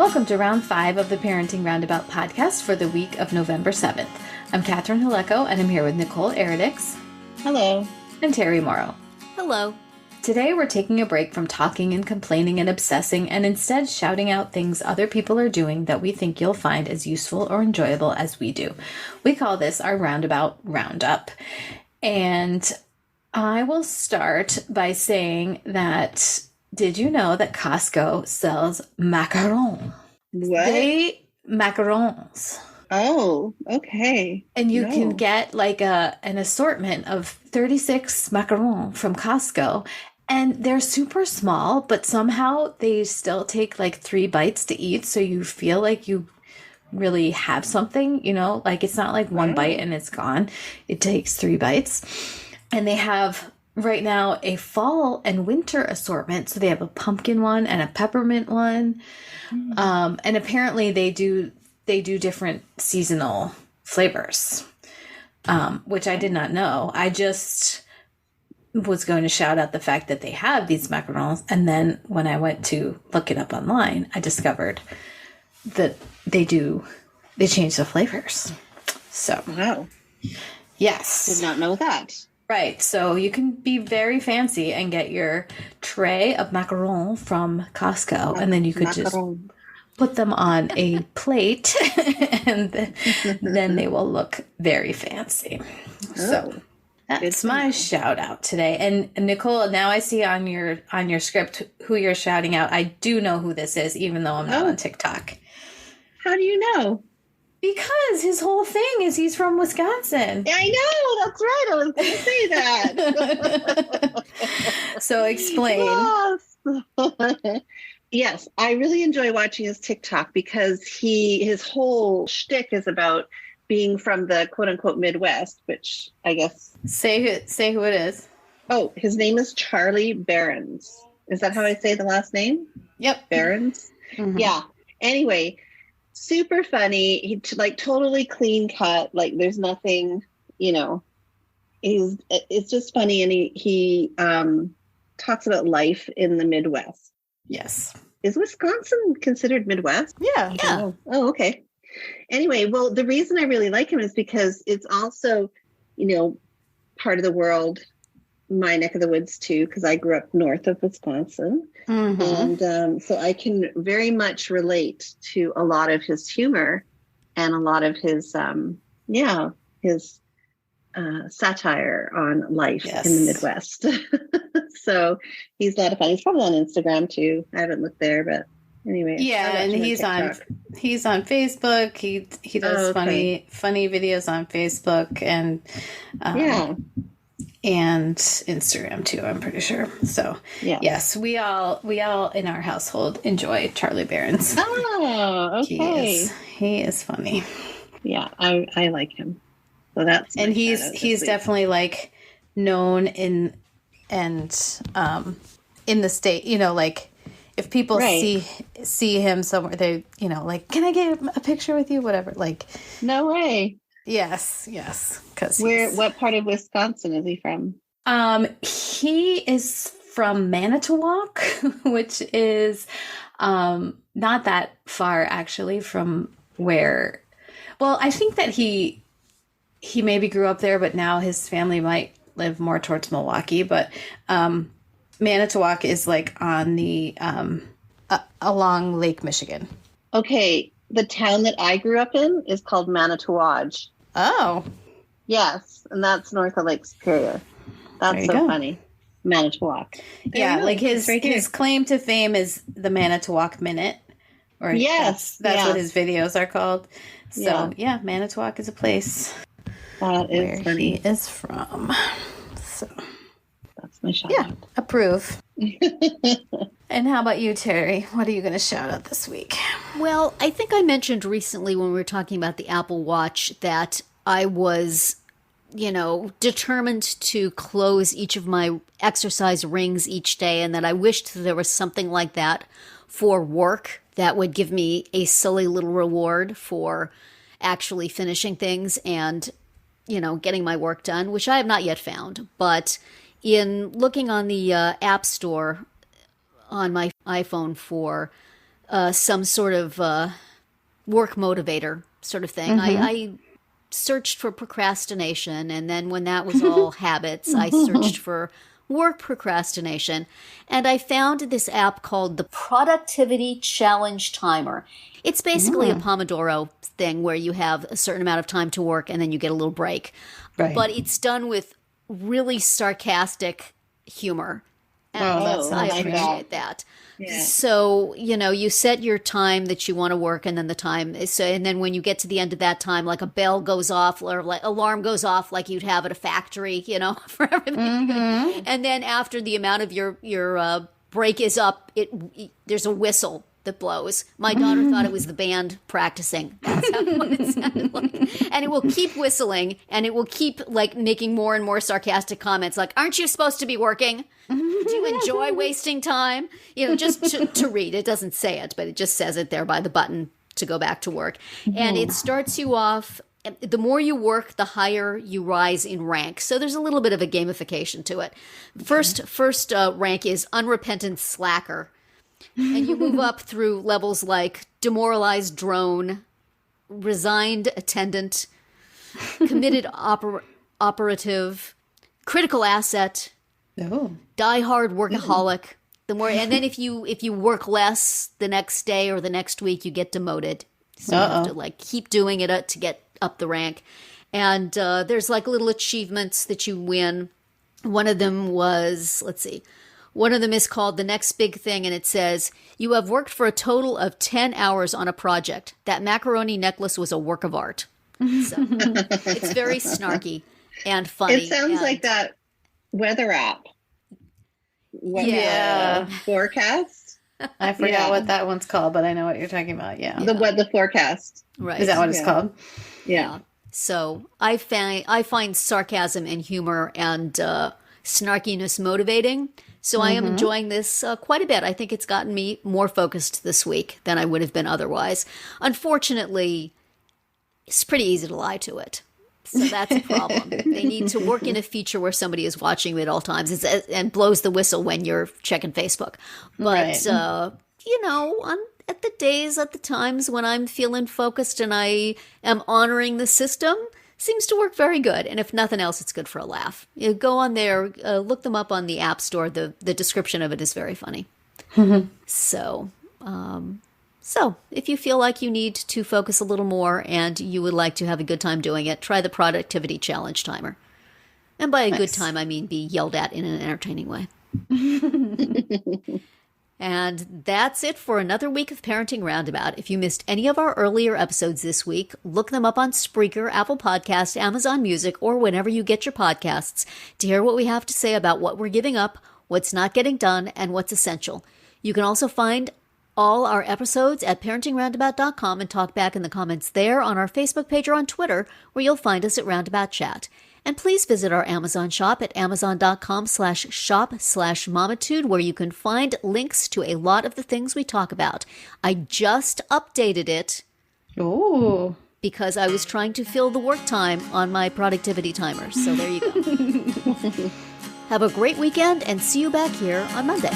Welcome to round 5 of the Parenting Roundabout podcast for the week of November 7th. I'm Catherine Haleko, and I'm here with Nicole Eridix. Hello. And Terry Morrow. Hello. Today we're taking a break from talking and complaining and obsessing and instead shouting out things other people are doing that we think you'll find as useful or enjoyable as we do. We call this our Roundabout Roundup. And I will start by saying that, did you know that Costco sells macarons? What? Macarons. Oh, okay. And you can get like an assortment of 36 macarons from Costco. And they're super small, but somehow they still take like 3 bites to eat. So you feel like you really have something, like it's not like one bite and it's gone. It takes 3 bites. And they have right now a fall and winter assortment. So they have a pumpkin one and a peppermint one. And apparently they do different seasonal flavors, which I did not know. I just was going to shout out the fact that they have these macarons. And then when I went to look it up online, I discovered that they change the flavors. So, wow. Yes. Did not know that. Right. So you can be very fancy and get your tray of macarons from Costco. And then you could just put them on a plate and then they will look very fancy. So that's my shout out today. And Nicole, now I see on your script who you're shouting out. I do know who this is, even though I'm not on TikTok. How do you know? Because his whole thing is he's from Wisconsin. I know, that's right. I was going to say that. So explain. Yes. Yes, I really enjoy watching his TikTok because his whole shtick is about being from the quote unquote Midwest, which I guess. Say who it is. Oh, his name is Charlie Berens. Is that how I say the last name? Yep. Berens. Mm-hmm. Yeah. Anyway, super funny. He totally clean cut. Like there's nothing, it's just funny. And he talks about life in the Midwest. Yes. Is Wisconsin considered Midwest? Yeah. Oh, okay. Anyway, well, the reason I really like him is because it's also, part of the world, my neck of the woods too, because I grew up north of Wisconsin. Mm-hmm. And so I can very much relate to a lot of his humor and a lot of his satire on life in the Midwest. So he's a lot of fun. He's probably on Instagram too. I haven't looked there, but anyway. Yeah, and he's on Facebook. He does funny videos on Facebook and and Instagram too, I'm pretty sure. So yes, we all in our household enjoy Charlie Berens. Oh, okay. He is funny. Yeah, I like him. So that's he's definitely like known in the state, like if people see him somewhere, they like, can I get a picture with you, whatever, like. No way. Yes, because what part of Wisconsin is he from? He is from Manitowoc, which is not that far actually from where, well, I think that he maybe grew up there, but now his family might live more towards Milwaukee. But Manitowoc is like on the along Lake Michigan. Okay, the town that I grew up in is called Manitowoc. Oh, yes, and that's north of Lake Superior. That's so funny, Manitowoc. Yeah, like his claim to fame is the Manitowoc Minute. Or that's what his videos are called. So yeah, Manitowoc is a place. That is where funny. He is from. So that's my shout out. Approve. And how about you, Terry? What are you going to shout out this week? Well, I think I mentioned recently when we were talking about the Apple Watch that I was, determined to close each of my exercise rings each day, and that I wished there was something like that for work that would give me a silly little reward for actually finishing things and getting my work done, which I have not yet found. But in looking on the App Store on my iPhone for some sort of work motivator sort of thing. I searched for procrastination, and then when that was all habits, I searched for work procrastination, and I found this app called the Productivity Challenge Timer. It's basically a Pomodoro thing where you have a certain amount of time to work and then you get a little break. Right. But it's done with really sarcastic humor. And I appreciate that. Yeah. So, you set your time that you want to work, and then the time is, and then when you get to the end of that time, like a bell goes off or like alarm goes off, like you'd have at a factory, for everything. And then after the amount of your break is up, there's a whistle that blows. My daughter thought it was the band practicing. That's what it sounded like. And it will keep whistling, and it will keep like making more and more sarcastic comments like, aren't you supposed to be working? Do you enjoy wasting time? Just to read. It doesn't say it, but it just says it there by the button to go back to work. And it starts you off. The more you work, the higher you rise in rank. So there's a little bit of a gamification to it. First rank is unrepentant slacker. And you move up through levels like demoralized drone, resigned attendant, committed operative, critical asset, die-hard workaholic. And then if you work less the next day or the next week, you get demoted. So you have to keep doing it to get up the rank. And there's little achievements that you win. One of them was, one of them is called The Next Big Thing, and it says, you have worked for a total of 10 hours on a project. That macaroni necklace was a work of art. So it's very snarky and funny. It sounds like that weather app. Forecast. I forgot what that one's called, but I know what you're talking about. Yeah. The forecast. Right. Is that what it's called? Yeah. So I find sarcasm and humor and snarkiness motivating. So I am enjoying this quite a bit. I think it's gotten me more focused this week than I would have been otherwise. Unfortunately, it's pretty easy to lie to it. So that's a problem. They need to work in a feature where somebody is watching you at all times and blows the whistle when you're checking Facebook. But, at the times when I'm feeling focused and I am honoring the system, seems to work very good. And if nothing else, it's good for a laugh. You go on there, look them up on the App Store. The description of it is very funny. So if you feel like you need to focus a little more and you would like to have a good time doing it, try the Productivity Challenge Timer. And by a good time, I mean be yelled at in an entertaining way. And that's it for another week of Parenting Roundabout. If you missed any of our earlier episodes this week, look them up on Spreaker, Apple Podcasts, Amazon Music, or whenever you get your podcasts to hear what we have to say about what we're giving up, what's not getting done, and what's essential. You can also find all our episodes at parentingroundabout.com and talk back in the comments there, on our Facebook page, or on Twitter, where you'll find us at Roundabout Chat. And please visit our Amazon shop at amazon.com/shop/momitude, where you can find links to a lot of the things we talk about. I just updated it. Oh. Because I was trying to fill the work time on my productivity timer. So there you go. Have a great weekend and see you back here on Monday.